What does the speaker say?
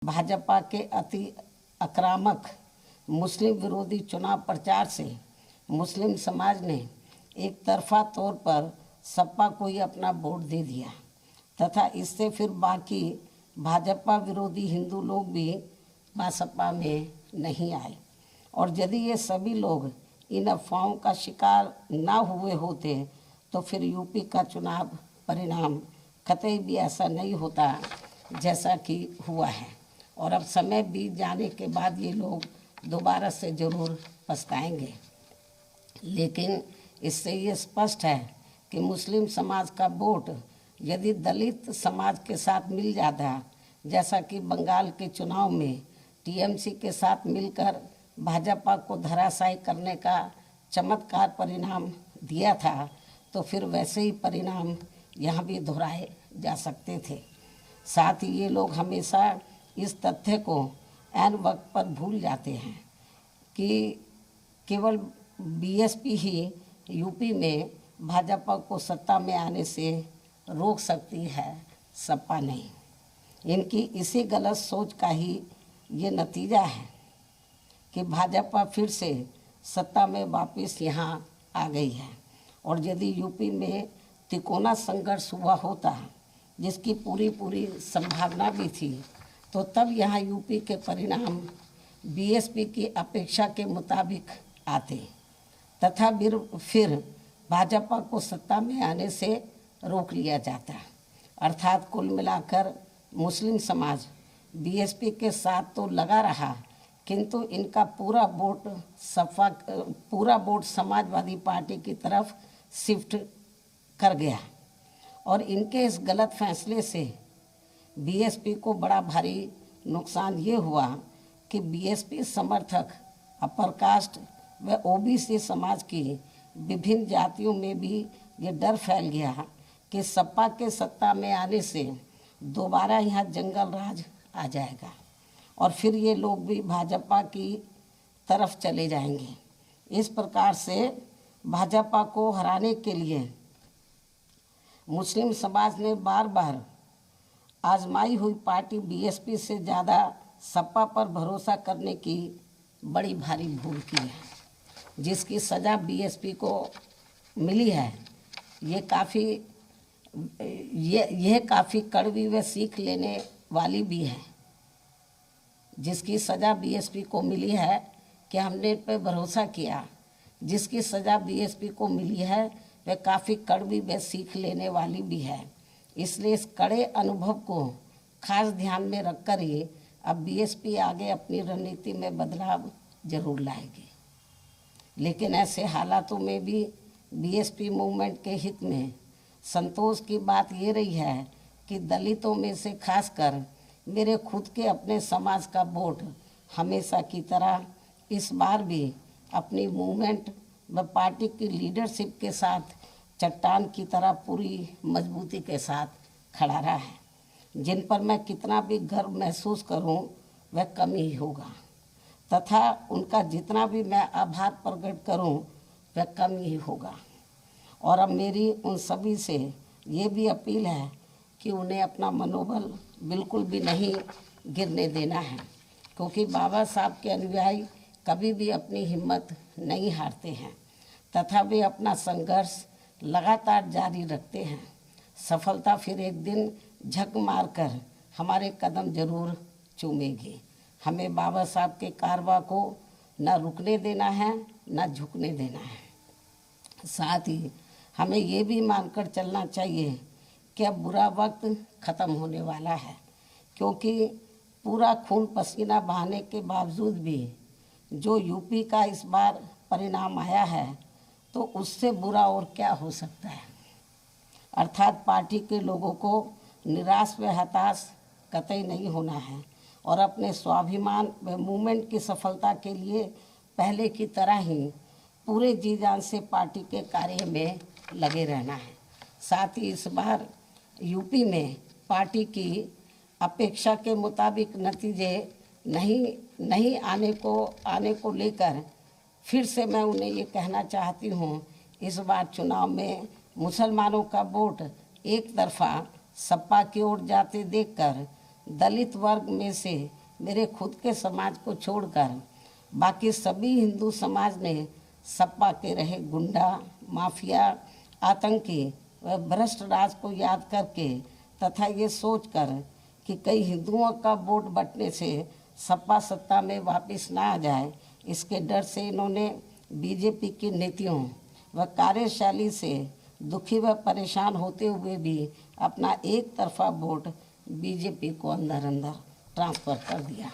भाजपा के अति आक्रामक मुस्लिम विरोधी चुनाव प्रचार से मुस्लिम समाज ने एक तरफा तौर पर सपा को ही अपना वोट दे दिया तथा इससे फिर बाकी भाजपा विरोधी हिंदू लोग भी बसपा में नहीं आए। और यदि ये सभी लोग इन अफवाहों का शिकार ना हुए होते तो फिर यूपी का चुनाव परिणाम कतई भी ऐसा नहीं होता जैसा कि हुआ है। और अब समय बीत जाने के बाद ये लोग दोबारा से ज़रूर पछताएंगे। लेकिन इससे ये स्पष्ट है कि मुस्लिम समाज का वोट यदि दलित समाज के साथ मिल जाता, जैसा कि बंगाल के चुनाव में टीएमसी के साथ मिलकर भाजपा को धराशायी करने का चमत्कार परिणाम दिया था, तो फिर वैसे ही परिणाम यहाँ भी दोहराए जा सकते थे। साथ ही ये लोग हमेशा इस तथ्य को ऐन वक्त पर भूल जाते हैं कि केवल बीएसपी ही यूपी में भाजपा को सत्ता में आने से रोक सकती है, सपा नहीं। इनकी इसी गलत सोच का ही ये नतीजा है कि भाजपा फिर से सत्ता में वापस यहाँ आ गई है। और यदि यूपी में तिकोना संघर्ष हुआ होता, जिसकी पूरी संभावना भी थी, तो तब यहाँ यूपी के परिणाम बीएसपी की अपेक्षा के मुताबिक आते तथा फिर भाजपा को सत्ता में आने से रोक लिया जाता। अर्थात कुल मिलाकर मुस्लिम समाज बीएसपी के साथ तो लगा रहा, किंतु इनका पूरा वोट समाजवादी पार्टी की तरफ शिफ्ट कर गया। और इनके इस गलत फैसले से बीएसपी को बड़ा भारी नुकसान ये हुआ कि बीएसपी समर्थक अपर कास्ट व ओबीसी समाज की विभिन्न जातियों में भी ये डर फैल गया कि सपा के सत्ता में आने से दोबारा यहाँ जंगल राज आ जाएगा और फिर ये लोग भी भाजपा की तरफ चले जाएंगे। इस प्रकार से भाजपा को हराने के लिए मुस्लिम समाज ने बार बार आजमाई हुई पार्टी बीएसपी से ज़्यादा सपा पर भरोसा करने की बड़ी भारी भूल की है, जिसकी सज़ा बीएसपी को मिली है। ये काफ़ी कड़वी व सीख लेने वाली भी है। जिसकी सज़ा बीएसपी को मिली है कि हमने पे भरोसा किया, जिसकी सज़ा बीएसपी को मिली है वह काफ़ी कड़वी व सीख लेने वाली भी है। इसलिए इस कड़े अनुभव को खास ध्यान में रखकर ही अब बीएसपी आगे अपनी रणनीति में बदलाव जरूर लाएगी। लेकिन ऐसे हालातों में भी बीएसपी मूवमेंट के हित में संतोष की बात ये रही है कि दलितों में से खासकर मेरे खुद के अपने समाज का वोट हमेशा की तरह इस बार भी अपनी मूवमेंट व पार्टी की लीडरशिप के साथ चट्टान की तरह पूरी मजबूती के साथ खड़ा रहा है। जिन पर मैं कितना भी गर्व महसूस करूं वह कम ही होगा तथा उनका जितना भी मैं आभार प्रकट करूं वह कम ही होगा। और अब मेरी उन सभी से ये भी अपील है कि उन्हें अपना मनोबल बिल्कुल भी नहीं गिरने देना है, क्योंकि बाबा साहब के अनुयायी कभी भी अपनी हिम्मत नहीं हारते हैं तथा वे अपना संघर्ष लगातार जारी रखते हैं। सफलता फिर एक दिन झक मारकर हमारे कदम जरूर चूमेगी। हमें बाबा साहब के कारवा को न रुकने देना है न झुकने देना है। साथ ही हमें ये भी मानकर चलना चाहिए कि अब बुरा वक्त ख़त्म होने वाला है, क्योंकि पूरा खून पसीना बहाने के बावजूद भी जो यूपी का इस बार परिणाम आया है तो उससे बुरा और क्या हो सकता है। अर्थात पार्टी के लोगों को निराश व हताश कतई नहीं होना है और अपने स्वाभिमान व मूवमेंट की सफलता के लिए पहले की तरह ही पूरे जी जान से पार्टी के कार्य में लगे रहना है। साथ ही इस बार यूपी में पार्टी की अपेक्षा के मुताबिक नतीजे नहीं आने को लेकर फिर से मैं उन्हें ये कहना चाहती हूँ, इस बार चुनाव में मुसलमानों का वोट एक तरफा सपा की ओर जाते देखकर दलित वर्ग में से मेरे खुद के समाज को छोड़कर बाकी सभी हिंदू समाज ने सपा के रहे गुंडा, माफिया, आतंकी व भ्रष्ट राज को याद करके तथा ये सोचकर कि कई हिंदुओं का वोट बंटने से सपा सत्ता में वापस ना आ जाए, इसके डर से इन्होंने बीजेपी की नीतियों व कार्यशैली से दुखी व परेशान होते हुए भी अपना एक तरफा वोट बीजेपी को अंदर अंदर ट्रांसफ़र कर दिया।